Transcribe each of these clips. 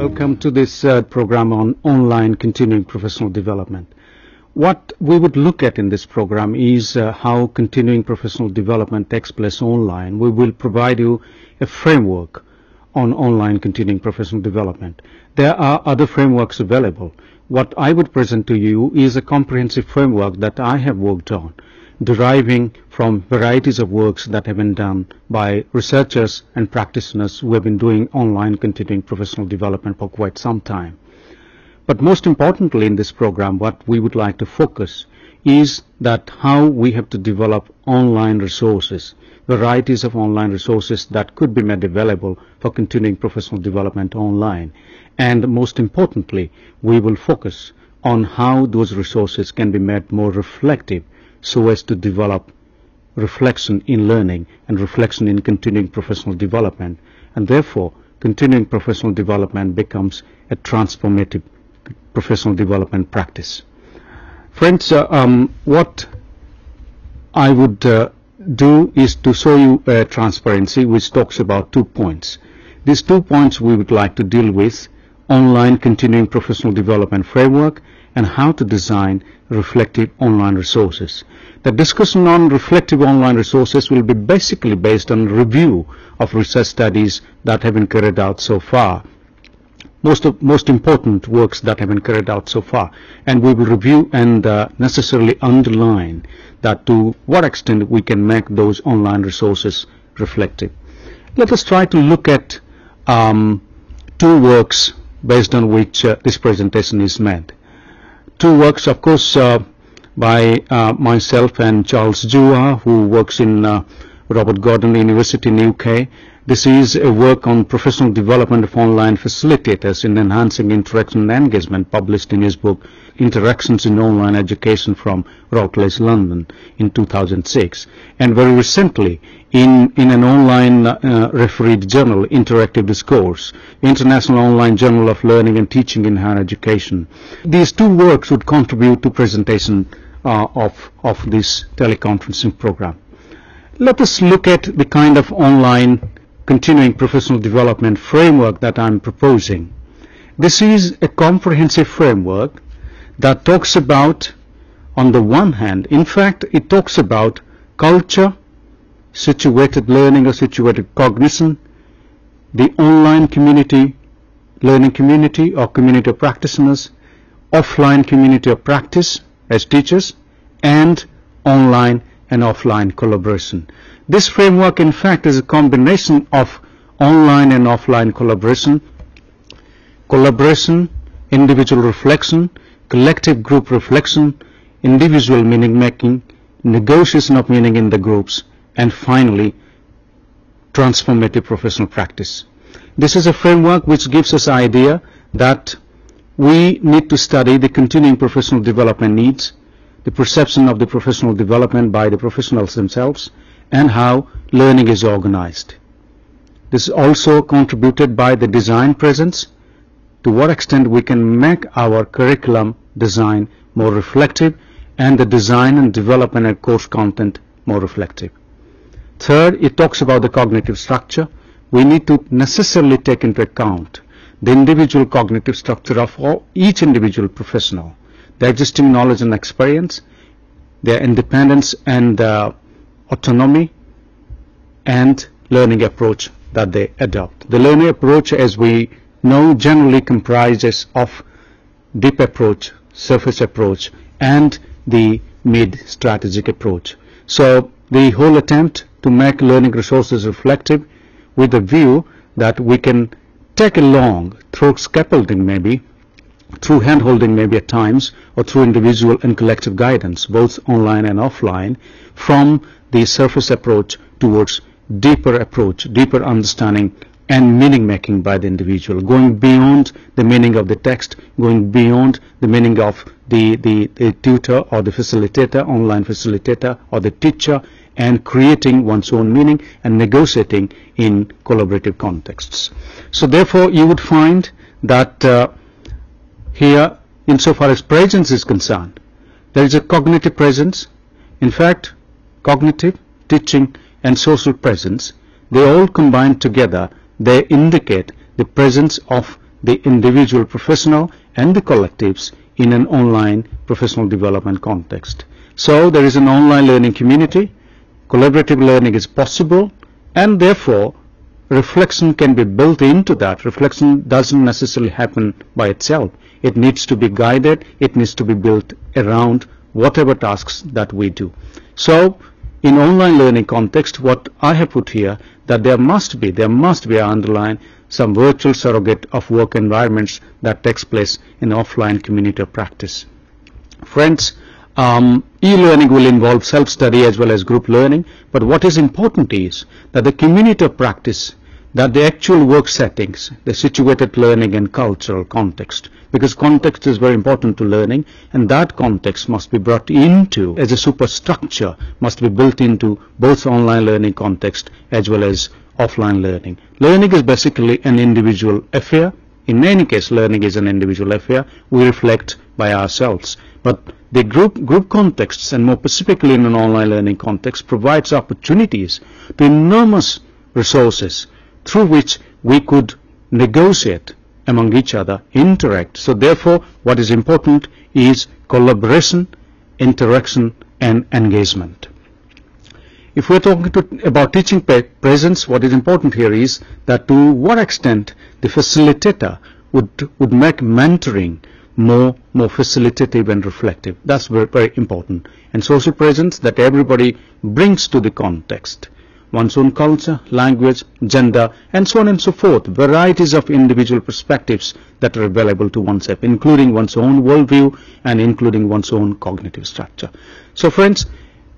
Welcome to this program on online continuing professional development. What we would look at in this program is how continuing professional development takes place online. We will provide you a framework on online continuing professional development. There are other frameworks available. What I would present to you is a comprehensive framework that I have worked on, deriving from varieties of works that have been done by researchers and practitioners who have been doing online continuing professional development for quite some time. But most importantly in this program, what we would like to focus is that how we have to develop online resources, varieties of online resources that could be made available for continuing professional development online. And most importantly, we will focus on how those resources can be made more reflective so as to develop reflection in learning and reflection in continuing professional development. And therefore, continuing professional development becomes a transformative professional development practice. Friends, what I would do is to show you transparency, which talks about 2 points. These 2 points we would like to deal with: online continuing professional development framework and how to design reflective online resources. The discussion on reflective online resources will be basically based on review of research studies that have been carried out so far, most important works that have been carried out so far, and we will review and necessarily underline that to what extent we can make those online resources reflective. Let us try to look at 2 works based on which this presentation is made. 2 works, of course, by myself and Charles Jua, who works in Robert Gordon University in UK. This is a work on professional development of online facilitators in enhancing interaction and engagement, published in his book Interactions in Online Education from Routledge, London in 2006. And very recently, in an online refereed journal, Interactive Discourse, International Online Journal of Learning and Teaching in Higher Education. These 2 works would contribute to presentation of this teleconferencing program. Let us look at the kind of online continuing professional development framework that I'm proposing. This is a comprehensive framework that talks about, on the one hand, in fact, it talks about culture, situated learning or situated cognition, the online community, learning community or community of practitioners, offline community of practice as teachers, and online and offline collaboration. This framework, in fact, is a combination of online and offline collaboration, individual reflection, collective group reflection, individual meaning making, negotiation of meaning in the groups, and finally, transformative professional practice. This is a framework which gives us an idea that we need to study the continuing professional development needs, the perception of the professional development by the professionals themselves, and how learning is organized. This is also contributed by the design presence, to what extent we can make our curriculum design more reflective and the design and development and course content more reflective. Third, it talks about the cognitive structure. We need to necessarily take into account the individual cognitive structure of each individual professional, their existing knowledge and experience, their independence and autonomy, and learning approach that they adopt. The learning approach, as we know, generally comprises of deep approach, surface approach, and the mid-strategic approach. So the whole attempt to make learning resources reflective with a view that we can take along through scaffolding maybe, through hand-holding maybe at times, or through individual and collective guidance, both online and offline, from the surface approach towards deeper approach, deeper understanding and meaning making by the individual, going beyond the meaning of the text, going beyond the meaning of the tutor or the facilitator, online facilitator or the teacher, and creating one's own meaning and negotiating in collaborative contexts. So therefore you would find that here, insofar as presence is concerned, there is a cognitive presence. In fact, cognitive, teaching and social presence, they all combined together, they indicate the presence of the individual professional and the collectives in an online professional development context. So there is an online learning community, collaborative learning is possible, and therefore reflection can be built into that. Reflection doesn't necessarily happen by itself. It needs to be guided, it needs to be built around whatever tasks that we do. So in online learning context, what I have put here, that there must be underline some virtual surrogate of work environments that takes place in offline community of practice. Friends, e-learning will involve self-study as well as group learning, but what is important is that the community of practice, that the actual work settings, the situated learning and cultural context, because context is very important to learning, and that context must be brought into, as a superstructure, must be built into both online learning context as well as offline learning. Learning is basically an individual affair. In any case, learning is an individual affair. We reflect by ourselves. But the group contexts, and more specifically in an online learning context, provides opportunities to enormous resources through which we could negotiate among each other, interact. So therefore, what is important is collaboration, interaction, and engagement. If we're talking about teaching presence, what is important here is that to what extent the facilitator would make mentoring more facilitative and reflective. That's very, very important. And social presence, that everybody brings to the context one's own culture, language, gender, and so on and so forth, varieties of individual perspectives that are available to oneself, including one's own worldview and including one's own cognitive structure. So friends,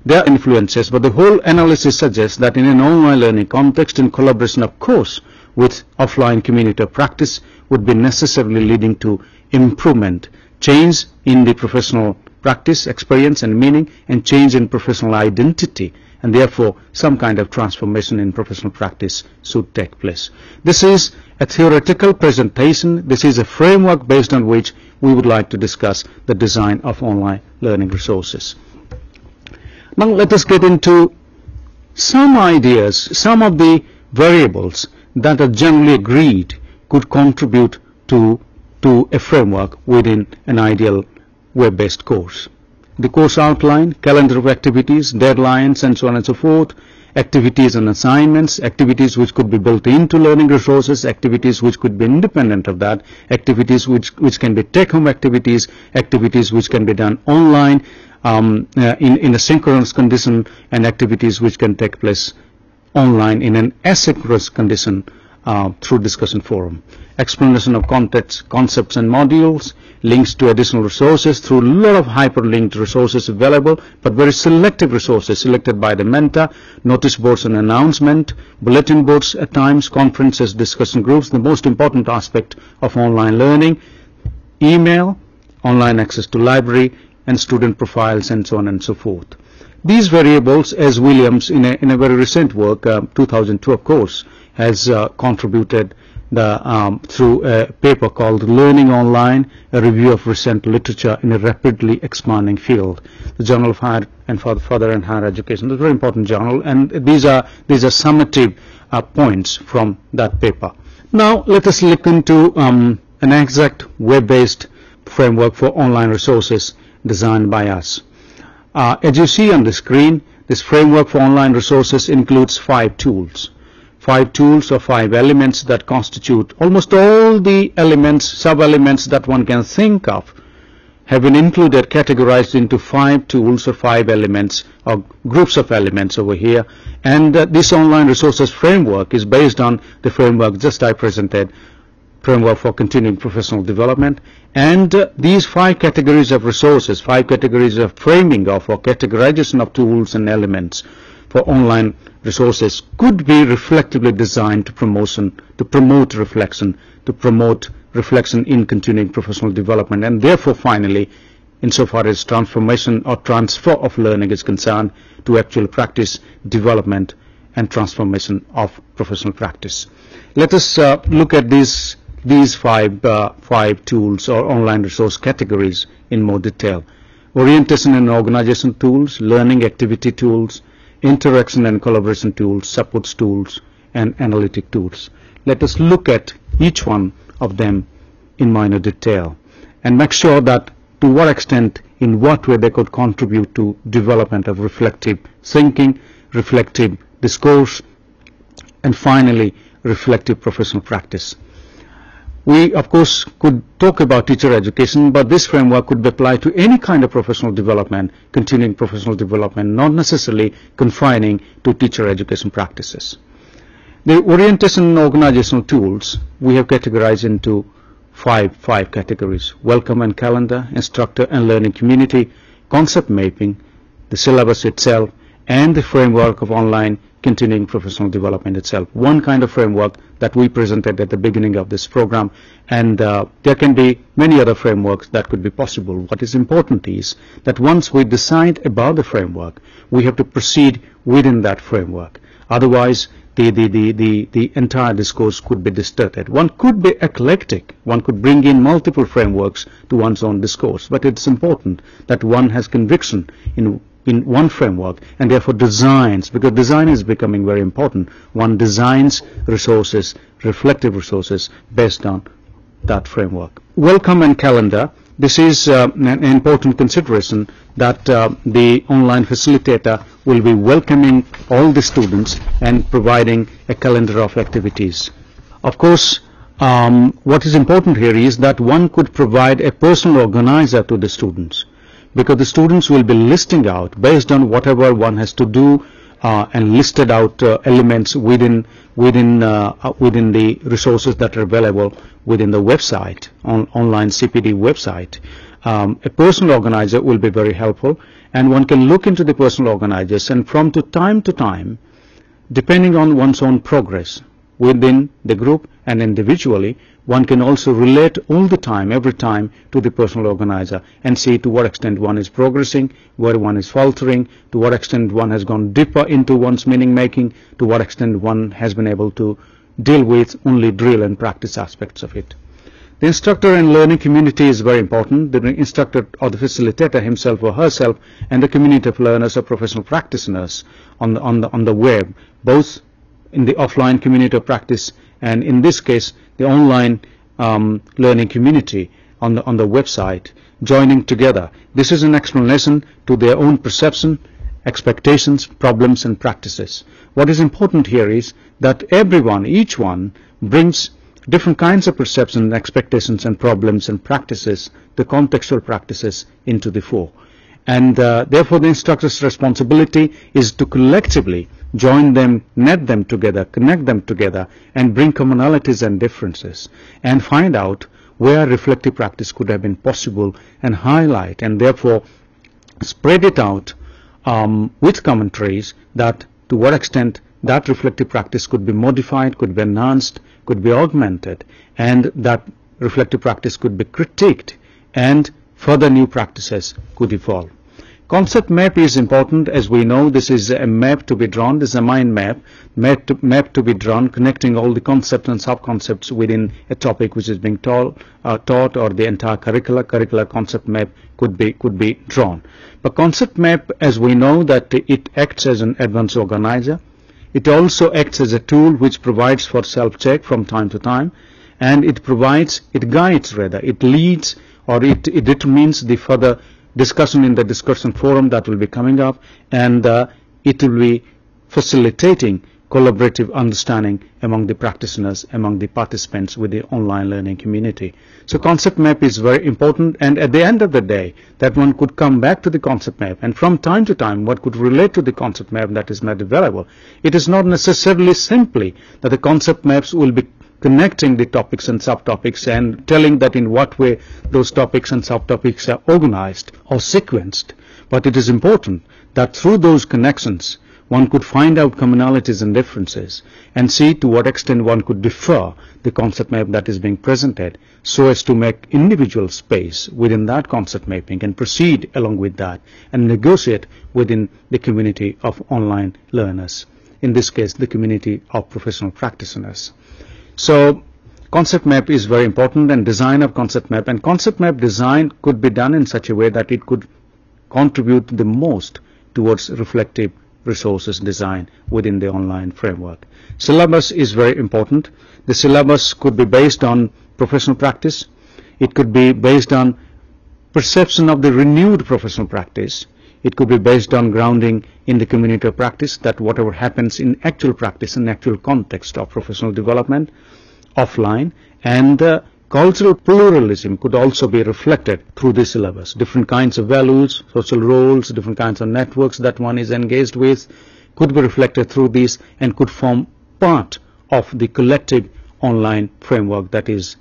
there are influences, but the whole analysis suggests that in an online learning context, in collaboration, of course, with offline community of practice, would be necessarily leading to improvement, change in the professional practice, experience and meaning, and change in professional identity, and therefore some kind of transformation in professional practice should take place. This is a theoretical presentation. This is a framework based on which we would like to discuss the design of online learning resources. Now let us get into some ideas, some of the variables that are generally agreed could contribute to a framework within an ideal web-based course. The course outline, calendar of activities, deadlines, and so on and so forth, activities and assignments, activities which could be built into learning resources, activities which could be independent of that, activities which can be take-home activities, activities which can be done online in a synchronous condition, and activities which can take place online in an asynchronous condition through discussion forum. Explanation of concepts and modules, links to additional resources through a lot of hyperlinked resources available, but very selective resources selected by the mentor, notice boards and announcement, bulletin boards at times, conferences, discussion groups, the most important aspect of online learning, email, online access to library, and student profiles, and so on and so forth. These variables, as Williams in a very recent work, 2002 of course, has contributed through a paper called Learning Online, a review of recent literature in a rapidly expanding field. The Journal of Higher and Further and Higher Education. It's a very important journal, and these are summative points from that paper. Now let us look into an exact web-based framework for online resources designed by us. As you see on the screen, this framework for online resources includes 5 tools. 5 tools or 5 elements that constitute almost all the elements, sub-elements that one can think of have been included, categorized into 5 tools or 5 elements or groups of elements over here. And this online resources framework is based on the framework just I presented, framework for continuing professional development. And these 5 categories of resources, 5 categories of framing of or categorization of tools and elements for online resources could be reflectively designed to promote reflection in continuing professional development, and therefore finally, insofar as transformation or transfer of learning is concerned, to actual practice, development, and transformation of professional practice. Let us look at these 5 tools or online resource categories in more detail. Orientation and organization tools, learning activity tools, interaction and collaboration tools, supports tools, and analytic tools. Let us look at each one of them in minor detail, and make sure that to what extent, in what way they could contribute to development of reflective thinking, reflective discourse, and finally reflective professional practice. We, of course, could talk about teacher education, but this framework could be applied to any kind of professional development, continuing professional development, not necessarily confining to teacher education practices. The orientation and organizational tools we have categorized into five categories: welcome and calendar, instructor and learning community, concept mapping, the syllabus itself, and the framework of online continuing professional development itself. One kind of framework that we presented at the beginning of this program, and there can be many other frameworks that could be possible. What is important is that once we decide about the framework, we have to proceed within that framework. Otherwise, the entire discourse could be distorted. One could be eclectic. One could bring in multiple frameworks to one's own discourse, but it's important that one has conviction in one framework, and therefore designs, because design is becoming very important. One designs resources, reflective resources, based on that framework. Welcome and calendar. This is an important consideration, that the online facilitator will be welcoming all the students and providing a calendar of activities. Of course, what is important here is that one could provide a personal organizer to the students, because the students will be listing out based on whatever one has to do, and listed out elements within the resources that are available within the website, Online CPD website. A personal organizer will be very helpful, and one can look into the personal organizers, and from time to time, depending on one's own progress within the group and individually, one can also relate all the time, every time, to the personal organizer and see to what extent one is progressing, where one is faltering, to what extent one has gone deeper into one's meaning making, to what extent one has been able to deal with only drill and practice aspects of it. The instructor and learning community is very important. The instructor or the facilitator himself or herself and the community of learners or professional practitioners on the web, both in the offline community of practice and in this case the online learning community on the website, joining together. This is an explanation to their own perception, expectations, problems and practices. What is important here is that everyone, each one, brings different kinds of perceptions, expectations and problems and practices, the contextual practices, into the fore. And therefore the instructor's responsibility is to collectively join them, net them together, connect them together, and bring commonalities and differences, and find out where reflective practice could have been possible, and highlight and therefore spread it out with commentaries that to what extent that reflective practice could be modified, could be enhanced, could be augmented, and that reflective practice could be critiqued, and further new practices could evolve. Concept map is important. As we know, this is a map to be drawn. This is a mind map to be drawn, connecting all the concepts and sub-concepts within a topic which is being taught, or the entire curricular concept map could be drawn. But concept map, as we know, that it acts as an advanced organizer. It also acts as a tool which provides for self-check from time to time, and it guides, it leads, or it determines the further discussion in the discussion forum that will be coming up, and it will be facilitating collaborative understanding among the practitioners, among the participants with the online learning community. So concept map is very important, and at the end of the day, that one could come back to the concept map, and from time to time what could relate to the concept map that is made available. It is not necessarily simply that the concept maps will be connecting the topics and subtopics and telling that in what way those topics and subtopics are organized or sequenced, but it is important that through those connections one could find out commonalities and differences and see to what extent one could defer the concept map that is being presented, so as to make individual space within that concept mapping and proceed along with that and negotiate within the community of online learners, in this case the community of professional practitioners. So concept map is very important, and design of concept map, and concept map design could be done in such a way that it could contribute the most towards reflective resources design within the online framework. Syllabus is very important. The syllabus could be based on professional practice, It could be based on perception of the renewed professional practice. It could be based on grounding in the community of practice, that whatever happens in actual practice, in actual context of professional development, offline, and cultural pluralism could also be reflected through the syllabus. Different kinds of values, social roles, different kinds of networks that one is engaged with could be reflected through this and could form part of the collective online framework, that is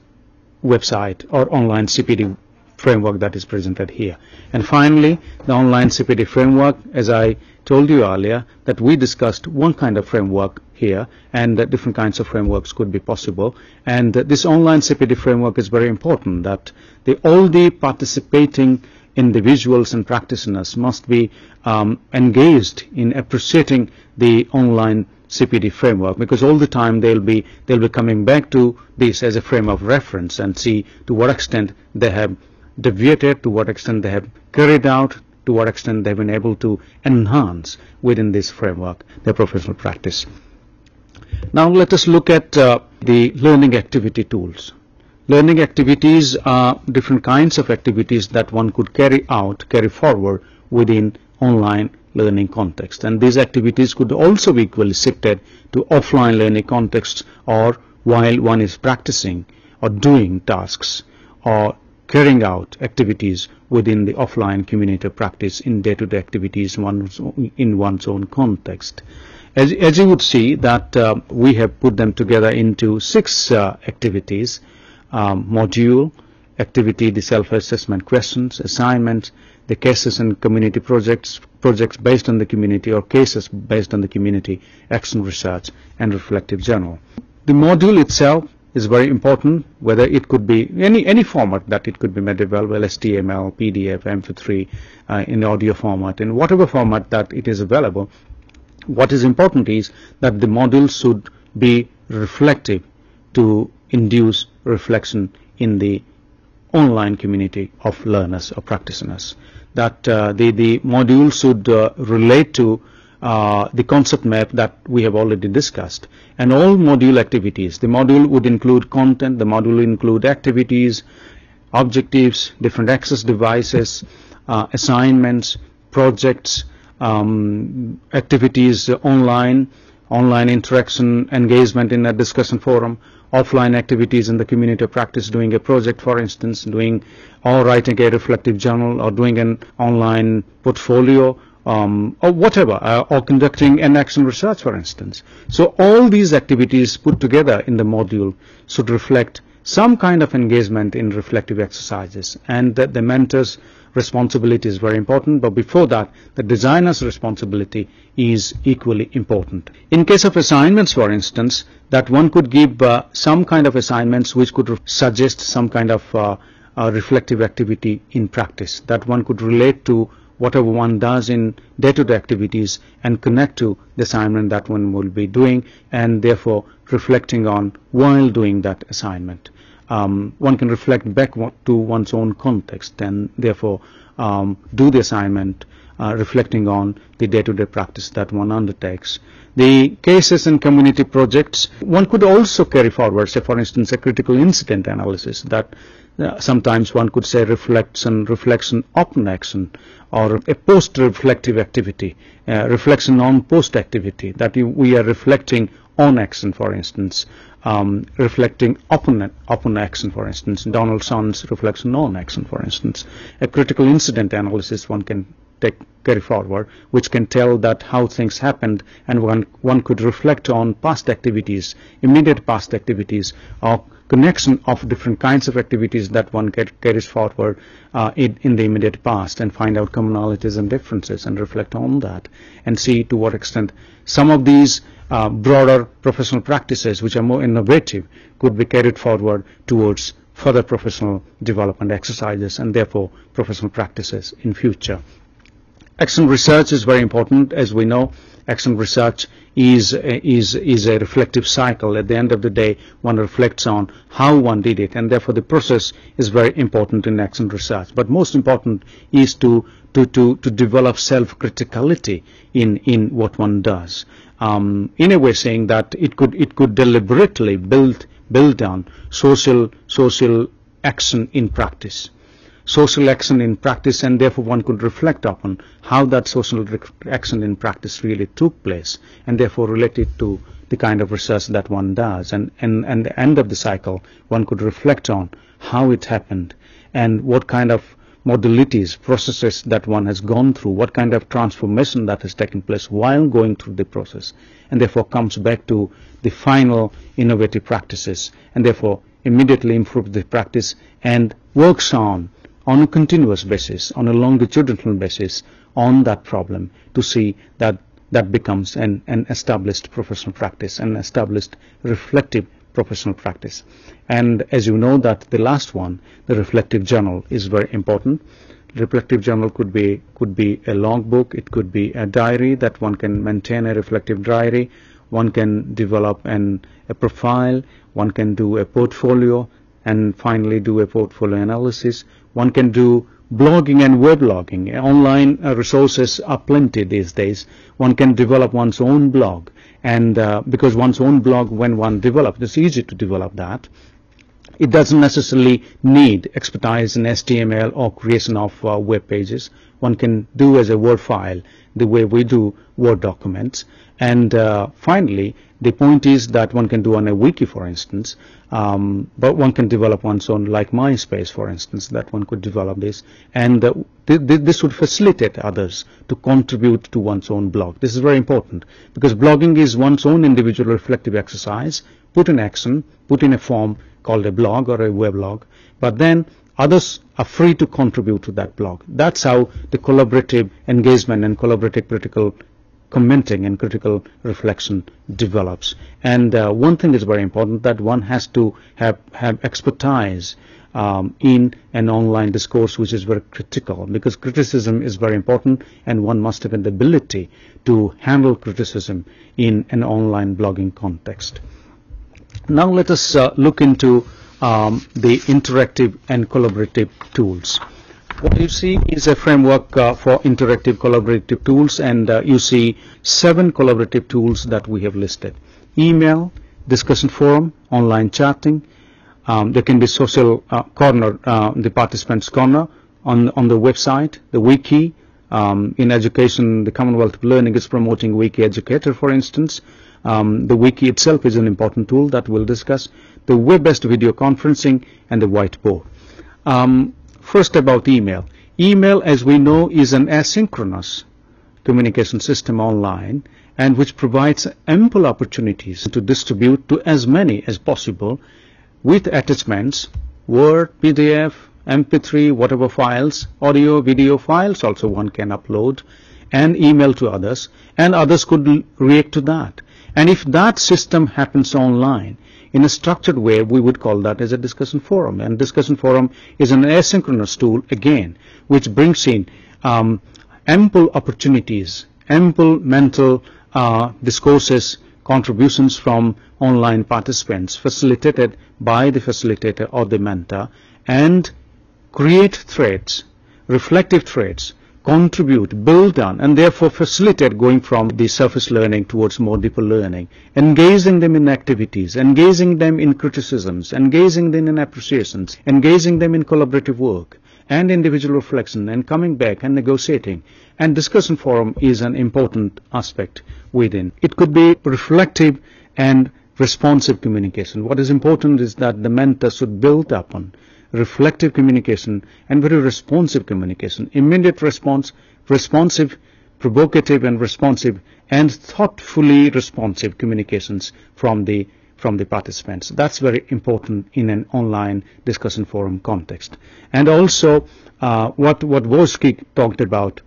website or online CPD framework that is presented here. And finally, the online CPD framework, as I told you earlier, that we discussed one kind of framework here, and that different kinds of frameworks could be possible. And this online CPD framework is very important, that all the participating individuals and practitioners must be engaged in appreciating the online CPD framework, because all the time they'll be coming back to this as a frame of reference and see to what extent they have deviated, to what extent they have carried out, to what extent they've been able to enhance within this framework their professional practice. Now let us look at the learning activity tools. Learning activities are different kinds of activities that one could carry forward within online learning context, and these activities could also be equally shifted to offline learning contexts, or while one is practicing or doing tasks or carrying out activities within the offline community of practice in day-to-day activities in one's own context. As you would see that we have put them together into 6 activities: module, activity, the self-assessment questions, assignments, the cases and community projects based on the community, or cases based on the community, action research, and reflective journal. The module itself is very important, whether it could be any format that it could be made available, HTML, PDF, MP3, in audio format, in whatever format that it is available. What is important is that the module should be reflective to induce reflection in the online community of learners or practitioners. That the module should relate to the concept map that we have already discussed, and all module activities. The module would include content, the module will include activities, objectives, different access devices, assignments, projects, activities online interaction, engagement in a discussion forum, offline activities in the community of practice, doing a project, for instance, or writing a reflective journal, or doing an online portfolio, or whatever, or conducting an action research, for instance. So all these activities put together in the module should reflect some kind of engagement in reflective exercises, and that the mentor's responsibility is very important, but before that, the designer's responsibility is equally important. In case of assignments, for instance, that one could give some kind of assignments which could suggest some kind of reflective activity in practice, that one could relate to whatever one does in day-to-day activities and connect to the assignment that one will be doing, and therefore reflecting on while doing that assignment. One can reflect back to one's own context and therefore do the assignment reflecting on the day-to-day practice that one undertakes. The cases and community projects, one could also carry forward, say for instance, a critical incident analysis, that sometimes one could say reflection upon action, or a post-reflective activity, reflection on post-activity, that we are reflecting on action, for instance, reflecting upon action, for instance, Donaldson's reflection on action, for instance. A critical incident analysis one can carry forward, which can tell that how things happened, and one could reflect on past activities, immediate past activities, or connection of different kinds of activities that one carries forward in the immediate past, and find out commonalities and differences and reflect on that, and see to what extent some of these broader professional practices which are more innovative could be carried forward towards further professional development exercises and therefore professional practices in future. Action research is very important. As we know, action research is a reflective cycle. At the end of the day, one reflects on how one did it, and therefore the process is very important in action research. But most important is to develop self-criticality in what one does. In a way, saying that it could deliberately build on social action in practice, social action in practice, and therefore one could reflect upon how that social action in practice really took place, and therefore relate it to the kind of research that one does, and at the end of the cycle one could reflect on how it happened and what kind of modalities, processes that one has gone through, what kind of transformation that has taken place while going through the process, and therefore comes back to the final innovative practices, and therefore immediately improves the practice and works on a continuous basis, on a longitudinal basis, on that problem to see that that becomes an established professional practice, an established reflective professional practice. And as you know, that the last one, the reflective journal, is very important. Reflective journal could be a logbook, it could be a diary that one can maintain, a reflective diary. One can develop a profile, one can do a portfolio, and finally do a portfolio analysis. One can do blogging and weblogging. Online resources are plenty these days. One can develop one's own blog, and because one's own blog, when one develops, it's easy to develop that. It doesn't necessarily need expertise in HTML or creation of web pages. One can do as a Word file the way we do Word documents. And finally, the point is that one can do on a wiki, for instance, but one can develop one's own, like MySpace, for instance, that one could develop this. And this would facilitate others to contribute to one's own blog. This is very important, because blogging is one's own individual reflective exercise, put in action, put in a form called a blog or a weblog, but then others are free to contribute to that blog. That's how the collaborative engagement and collaborative critical commenting and critical reflection develops. And one thing is very important, that one has to have expertise in an online discourse, which is very critical, because criticism is very important, and one must have the ability to handle criticism in an online blogging context. Now let us look into the interactive and collaborative tools. What you see is a framework for interactive collaborative tools, and you see 7 collaborative tools that we have listed. Email, discussion forum, online chatting, there can be social corner, the participants corner on the website, the wiki. In education, the Commonwealth of Learning is promoting Wiki Educator, for instance. The wiki itself is an important tool that we'll discuss. The web-based video conferencing and the whiteboard. First, about email. Email, as we know, is an asynchronous communication system online, and which provides ample opportunities to distribute to as many as possible with attachments, Word, PDF, MP3, whatever files, audio, video files also one can upload and email to others, and others could react to that. And if that system happens online in a structured way, we would call that as a discussion forum. And discussion forum is an asynchronous tool, again, which brings in ample opportunities, ample mental discourses, contributions from online participants, facilitated by the facilitator or the mentor, and create threads, reflective threads, contribute, build on, and therefore facilitate going from the surface learning towards more deeper learning, engaging them in activities, engaging them in criticisms, engaging them in appreciations, engaging them in collaborative work and individual reflection, and coming back and negotiating. And discussion forum is an important aspect within. It could be reflective and responsive communication. What is important is that the mentor should build upon reflective communication and very responsive communication, immediate response, responsive, provocative and responsive, and thoughtfully responsive communications from the participants. That's very important in an online discussion forum context. And also what Worsky talked about,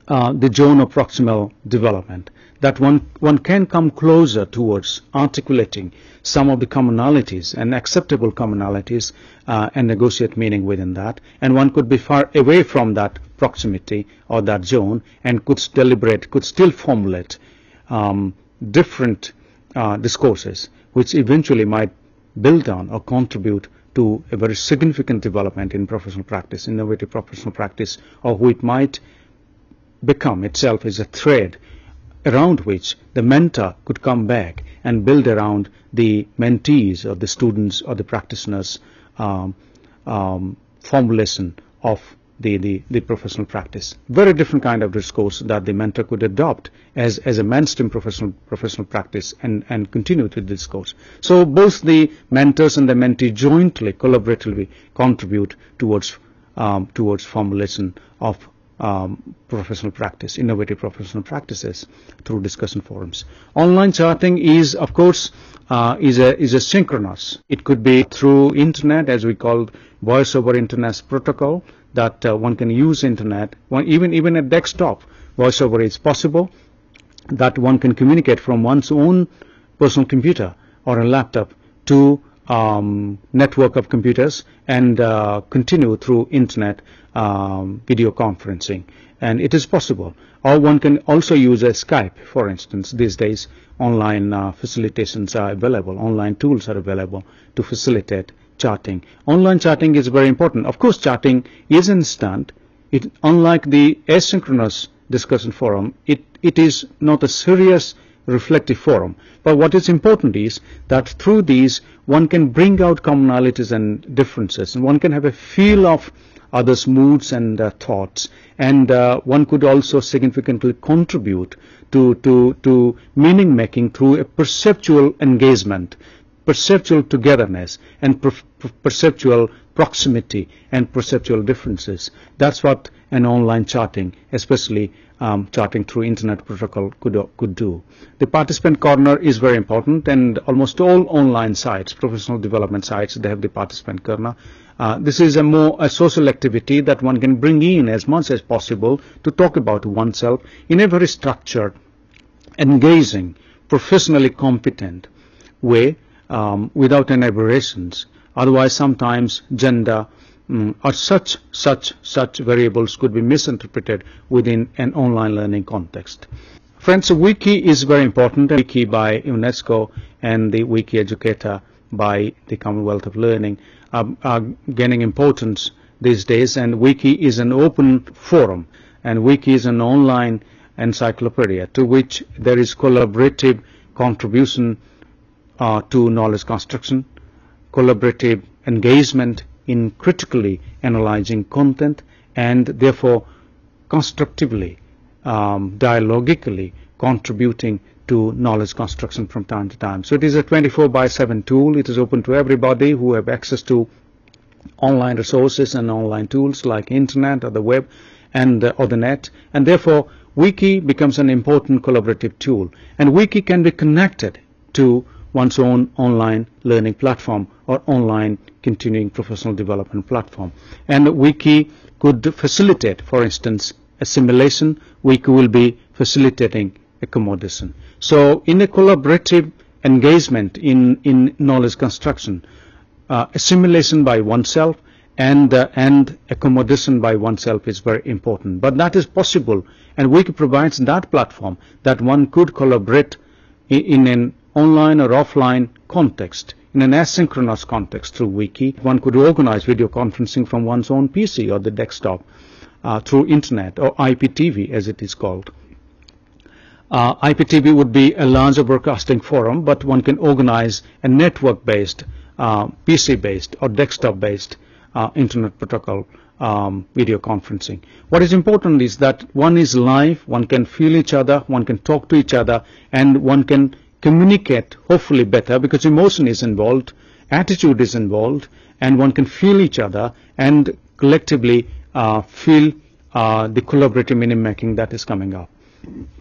the zone of proximal development, that one can come closer towards articulating some of the commonalities and acceptable commonalities and negotiate meaning within that. And one could be far away from that proximity or that zone and could deliberate, could still formulate different discourses, which eventually might build on or contribute to a very significant development in professional practice, innovative professional practice, or who it might become itself as a thread around which the mentor could come back and build around the mentees or the students or the practitioners formulation of the professional practice. Very different kind of discourse that the mentor could adopt as a mainstream professional practice and continue to discourse. So both the mentors and the mentee jointly, collaboratively contribute towards formulation of professional practice, innovative professional practices through discussion forums. Online charting is, of course, is a synchronous. It could be through internet, as we call voice over internet protocol, that one can use internet. Even at desktop, voice over is possible. That one can communicate from one's own personal computer or a laptop to network of computers and continue through internet video conferencing, and it is possible. Or one can also use a Skype, for instance. These days online facilitations are available, online tools are available to facilitate charting. Online charting is very important. Of course, charting is instant. Unlike the asynchronous discussion forum, it is not a serious reflective forum. But what is important is that through these one can bring out commonalities and differences, and one can have a feel of others' moods and thoughts, and one could also significantly contribute to meaning making through a perceptual engagement, perceptual togetherness, and perceptual proximity and perceptual differences. That's what an online charting, especially charting through internet protocol, could do. The participant corner is very important, and almost all online sites, professional development sites, they have the participant corner. This is a social activity that one can bring in as much as possible to talk about oneself in a very structured, engaging, professionally competent way, without any aberrations. Otherwise, sometimes gender or such variables could be misinterpreted within an online learning context. Friends, a wiki is very important. A wiki by UNESCO and the Wiki Educator by the Commonwealth of Learning are gaining importance these days, and wiki is an open forum, and wiki is an online encyclopedia to which there is collaborative contribution to knowledge construction, collaborative engagement in critically analyzing content, and therefore constructively, dialogically contributing to knowledge construction from time to time. So it is a 24/7 tool. It is open to everybody who have access to online resources and online tools like internet or the web and or the net, and therefore wiki becomes an important collaborative tool, and wiki can be connected to one's own online learning platform or online continuing professional development platform. And wiki could facilitate, for instance, a simulation. Wiki will be facilitating accommodation. So in a collaborative engagement in knowledge construction, a simulation by oneself and accommodation by oneself is very important. But that is possible, and wiki provides that platform that one could collaborate in an online or offline context, in an asynchronous context through wiki. One could organize video conferencing from one's own PC or the desktop through internet or IPTV as it is called. IPTV would be a larger broadcasting forum, but one can organize a network-based, PC-based or desktop-based internet protocol video conferencing. What is important is that one is live, one can feel each other, one can talk to each other, and one can communicate hopefully better because emotion is involved, attitude is involved, and one can feel each other and collectively feel the collaborative meaning making that is coming up.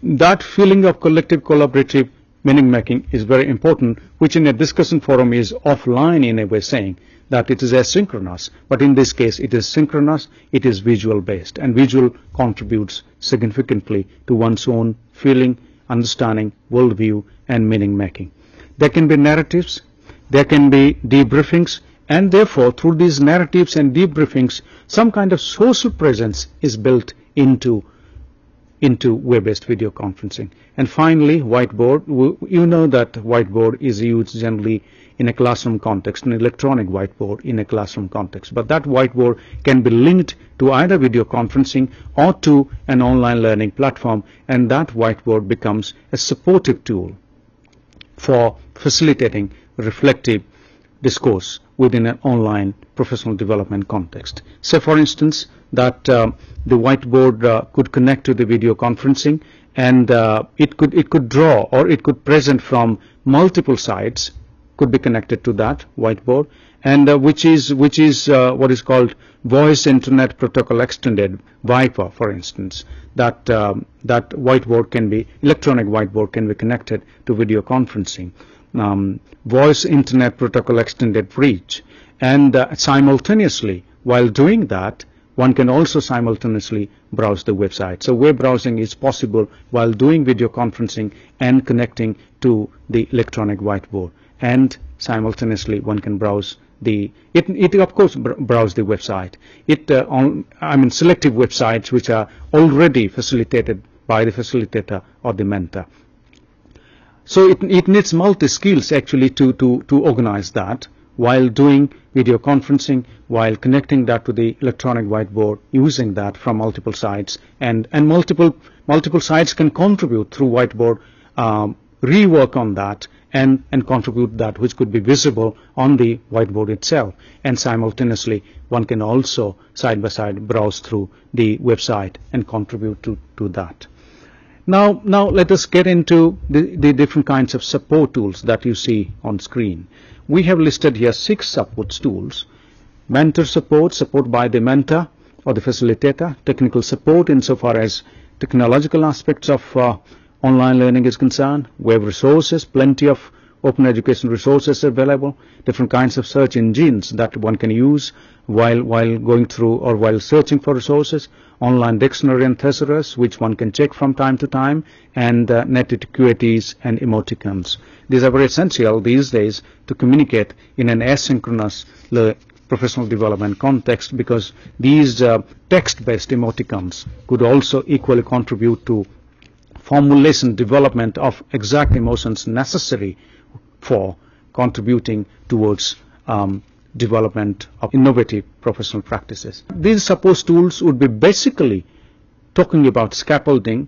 That feeling of collective collaborative meaning making is very important, which in a discussion forum is offline in a way, saying that it is asynchronous, but in this case it is synchronous, it is visual based, and visual contributes significantly to one's own feeling, understanding, worldview, and meaning making. There can be narratives, there can be debriefings, and therefore through these narratives and debriefings some kind of social presence is built into web-based video conferencing. And finally, whiteboard. You know that whiteboard is used generally in a classroom context, an electronic whiteboard in a classroom context, but that whiteboard can be linked to either video conferencing or to an online learning platform, and that whiteboard becomes a supportive tool for facilitating reflective discourse within an online professional development context. Say, for instance, that the whiteboard could connect to the video conferencing, and it could draw, or it could present from multiple sites, could be connected to that whiteboard, and which is what is called Voice Internet Protocol Extended, VIPA, for instance. That whiteboard can be, electronic whiteboard can be connected to video conferencing. Voice Internet Protocol Extended Reach, and simultaneously, while doing that, one can also simultaneously browse the website. So web browsing is possible while doing video conferencing and connecting to the electronic whiteboard, and simultaneously one can browse it of course browse the website. Selective websites which are already facilitated by the facilitator or the mentor. So it needs multi-skills actually to organize that while doing video conferencing, while connecting that to the electronic whiteboard, using that from multiple sites, and multiple sites can contribute through whiteboard, rework on that, and contribute that which could be visible on the whiteboard itself, and simultaneously one can also side by side browse through the website and contribute to that. Now let us get into the different kinds of support tools that you see on screen. We have listed here 6 support tools: mentor support by the mentor or the facilitator; technical support insofar as technological aspects of online learning is concerned; web resources, plenty of open education resources available; different kinds of search engines that one can use while going through or while searching for resources; online dictionary and thesaurus which one can check from time to time; and netiquettes and emoticons. These are very essential these days to communicate in an asynchronous professional development context, because these text-based emoticons could also equally contribute to formulation development of exact emotions necessary for contributing towards development of innovative professional practices. These support tools would be basically talking about scaffolding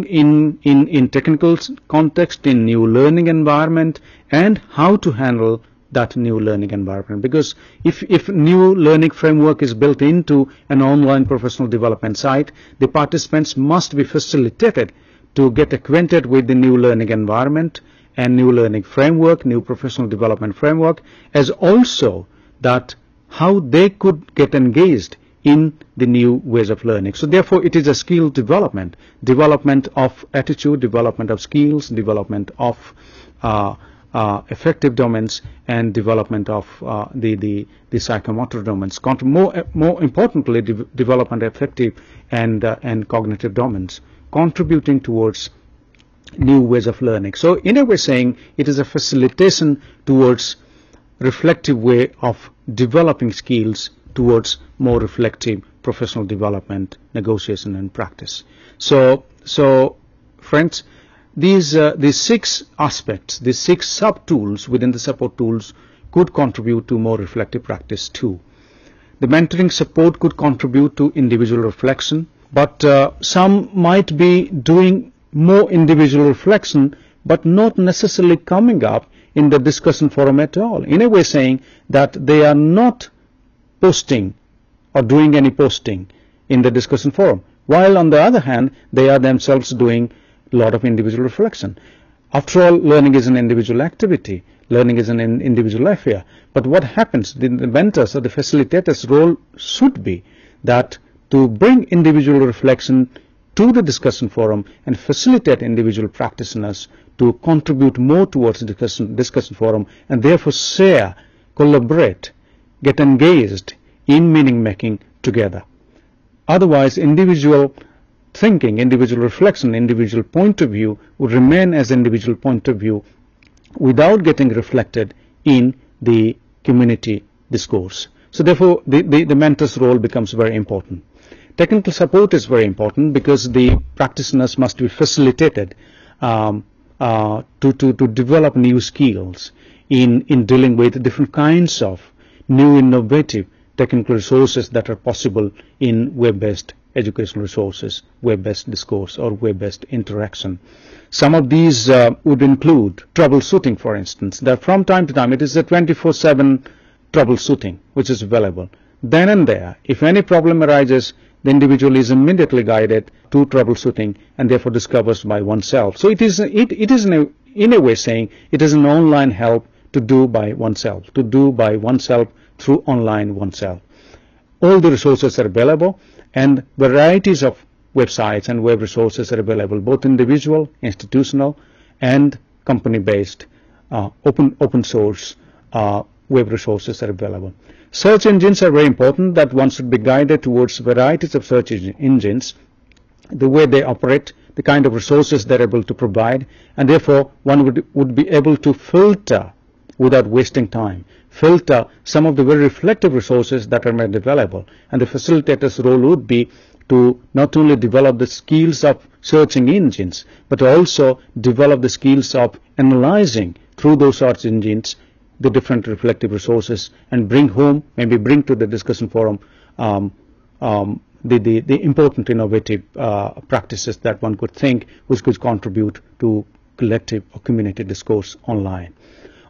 in technical context, in new learning environment, and how to handle that new learning environment. Because if new learning framework is built into an online professional development site, the participants must be facilitated to get acquainted with the new learning environment and new learning framework, new professional development framework, as also that how they could get engaged in the new ways of learning. So therefore it is a skill development of attitude, development of skills, development of affective domains, and development of the psychomotor domains. More importantly, development affective and cognitive domains, contributing towards new ways of learning. So in a way saying, it is a facilitation towards reflective way of developing skills towards more reflective professional development, negotiation, and practice. So friends, these 6 aspects, these 6 sub-tools within the support tools could contribute to more reflective practice too. The mentoring support could contribute to individual reflection, but some might be doing more individual reflection but not necessarily coming up in the discussion forum at all. In a way saying that they are not posting or doing any posting in the discussion forum, while on the other hand they are themselves doing a lot of individual reflection. After all, learning is an individual activity, learning is an individual affair. But what happens, the mentors or the facilitators' role should be that to bring individual reflection to the discussion forum and facilitate individual practitioners to contribute more towards the discussion forum, and therefore share, collaborate, get engaged in meaning making together. Otherwise, individual thinking, individual reflection, individual point of view would remain as individual point of view without getting reflected in the community discourse. So therefore the mentor's role becomes very important. Technical support is very important because the practitioners must be facilitated to develop new skills in dealing with different kinds of new innovative technical resources that are possible in web-based educational resources, web-based discourse, or web-based interaction. Some of these would include troubleshooting, for instance, that from time to time it is a 24/7 troubleshooting which is available. Then and there, if any problem arises, the individual is immediately guided to troubleshooting and therefore discovers by oneself. So it is in a way saying it is an online help to do by oneself through online oneself. All the resources are available, and varieties of websites and web resources are available, both individual, institutional, and company-based, open source web resources are available. Search engines are very important, that one should be guided towards varieties of search engines, the way they operate, the kind of resources they're able to provide, and therefore one would be able to filter without wasting time. Filter some of the very reflective resources that are made available, and the facilitator's role would be to not only develop the skills of searching engines, but also develop the skills of analyzing through those search engines the different reflective resources, and bring to the discussion forum the important innovative practices that one could think which could contribute to collective or community discourse online.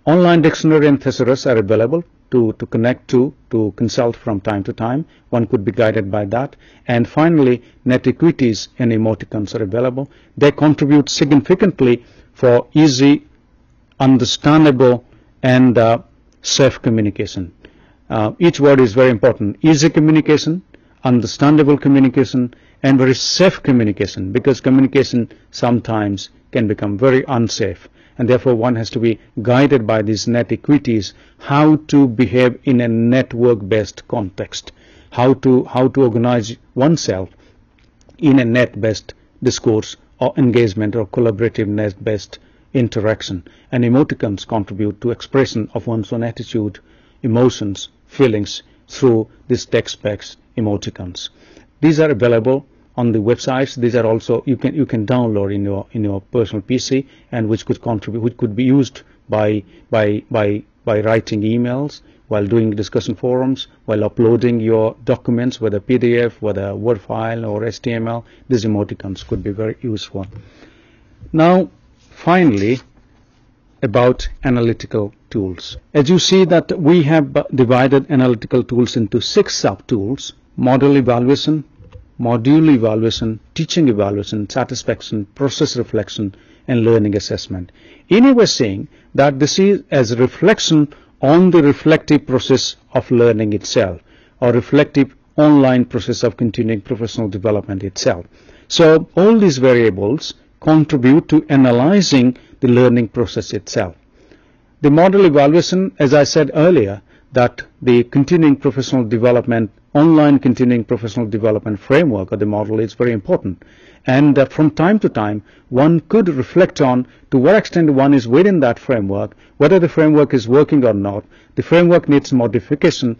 Online dictionary and thesaurus are available to connect to consult from time to time. One could be guided by that. And finally, netiqueties and emoticons are available. They contribute significantly for easy, understandable, and safe communication. Each word is very important. Easy communication, understandable communication, and very safe communication, because communication sometimes can become very unsafe. And therefore one has to be guided by these netiqueties, how to behave in a network-based context, how to organize oneself in a net-based discourse or engagement or collaborative net-based interaction. And emoticons contribute to expression of one's own attitude, emotions, feelings through these text-based emoticons. These are available on the websites. These are also you can download in your personal PC, and which could be used by writing emails, while doing discussion forums, while uploading your documents, whether PDF, whether Word file or HTML. These emoticons could be very useful. Now, finally, about analytical tools. As you see that we have divided analytical tools into 6 sub-tools: model evaluation, module evaluation, teaching evaluation, satisfaction, process reflection, and learning assessment. In a way saying that this is as a reflection on the reflective process of learning itself, or reflective online process of continuing professional development itself. So all these variables contribute to analyzing the learning process itself. The model evaluation, as I said earlier, that the continuing professional development, online continuing professional development framework or the model is very important. And from time to time, one could reflect on to what extent one is within that framework, whether the framework is working or not. The framework needs modification,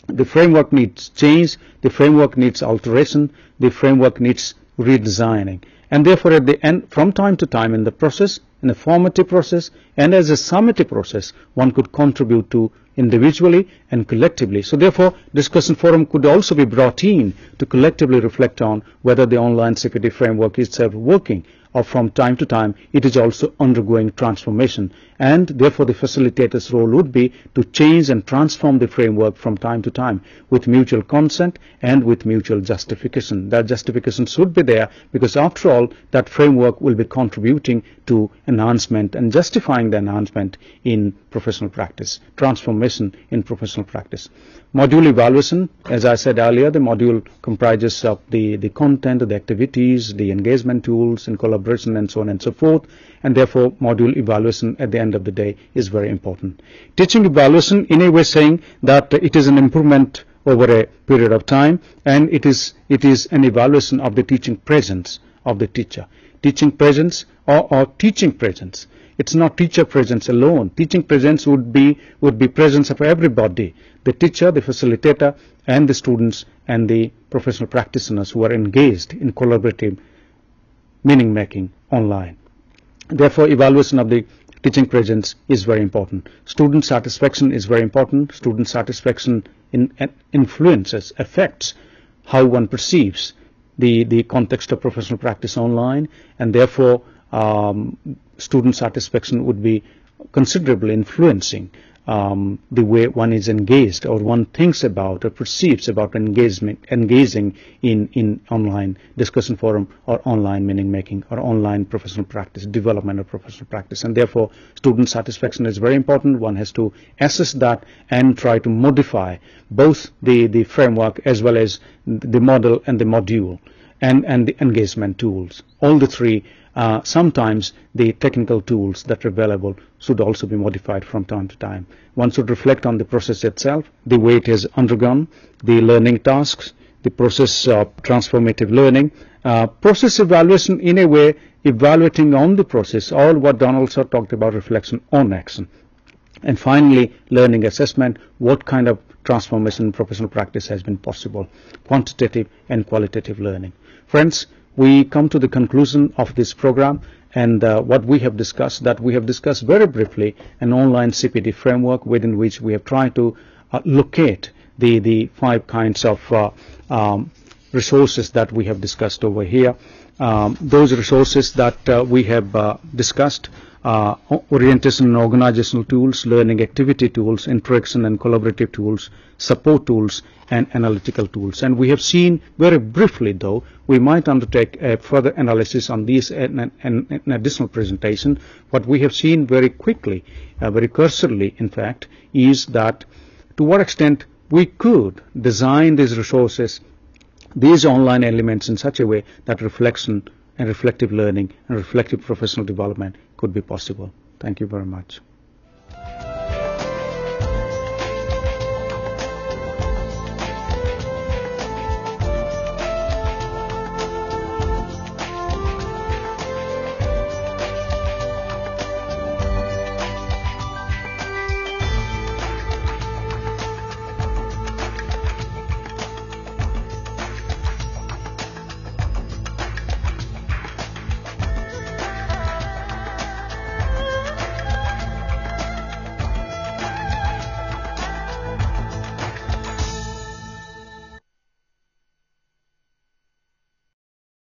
the framework needs change, the framework needs alteration, the framework needs redesigning. And therefore, at the end, from time to time in the process, in a formative process and as a summative process, one could contribute to individually and collectively. So therefore, discussion forum could also be brought in to collectively reflect on whether the online CPD framework is itself working, or from time to time it is also undergoing transformation. And therefore, the facilitator's role would be to change and transform the framework from time to time with mutual consent and with mutual justification. That justification should be there, because after all, that framework will be contributing to enhancement and justifying the enhancement in professional practice, transformation in professional practice. Module evaluation, as I said earlier, the module comprises of the content, the activities, the engagement tools and collaboration and so on and so forth, and therefore module evaluation at the end of the day is very important. Teaching evaluation, in a way saying that it is an improvement over a period of time, and it is an evaluation of the teaching presence of the teacher. Teaching presence or teaching presence. It's not teacher presence alone. Teaching presence would be presence of everybody: the teacher, the facilitator, and the students and the professional practitioners who are engaged in collaborative meaning making online. Therefore, evaluation of the teaching presence is very important. Student satisfaction is very important. Student satisfaction influences, affects how one perceives the context of professional practice online, and therefore student satisfaction would be considerably influencing the way one is engaged or one thinks about or perceives about engaging in online discussion forum or online meaning making or online professional practice, development of professional practice. And therefore student satisfaction is very important. One has to assess that and try to modify both the framework as well as the model and the module and the engagement tools. All the three. Sometimes the technical tools that are available should also be modified from time to time. One should reflect on the process itself, the way it has undergone, the learning tasks, the process of transformative learning, process evaluation in a way, evaluating on the process, all what Don also talked about, reflection on action. And finally, learning assessment, what kind of transformation in professional practice has been possible, quantitative and qualitative learning. Friends, we come to the conclusion of this program, and what we have discussed very briefly an online CPD framework within which we have tried to locate the 5 kinds of resources that we have discussed over here. Those resources that we have discussed: orientation and organizational tools, learning activity tools, interaction and collaborative tools, support tools, and analytical tools. And we have seen very briefly, though, we might undertake a further analysis on these in an additional presentation. What we have seen very quickly, very cursorily, in fact, is that to what extent we could design these resources, these online elements in such a way that reflection and reflective learning and reflective professional development could be possible. Thank you very much.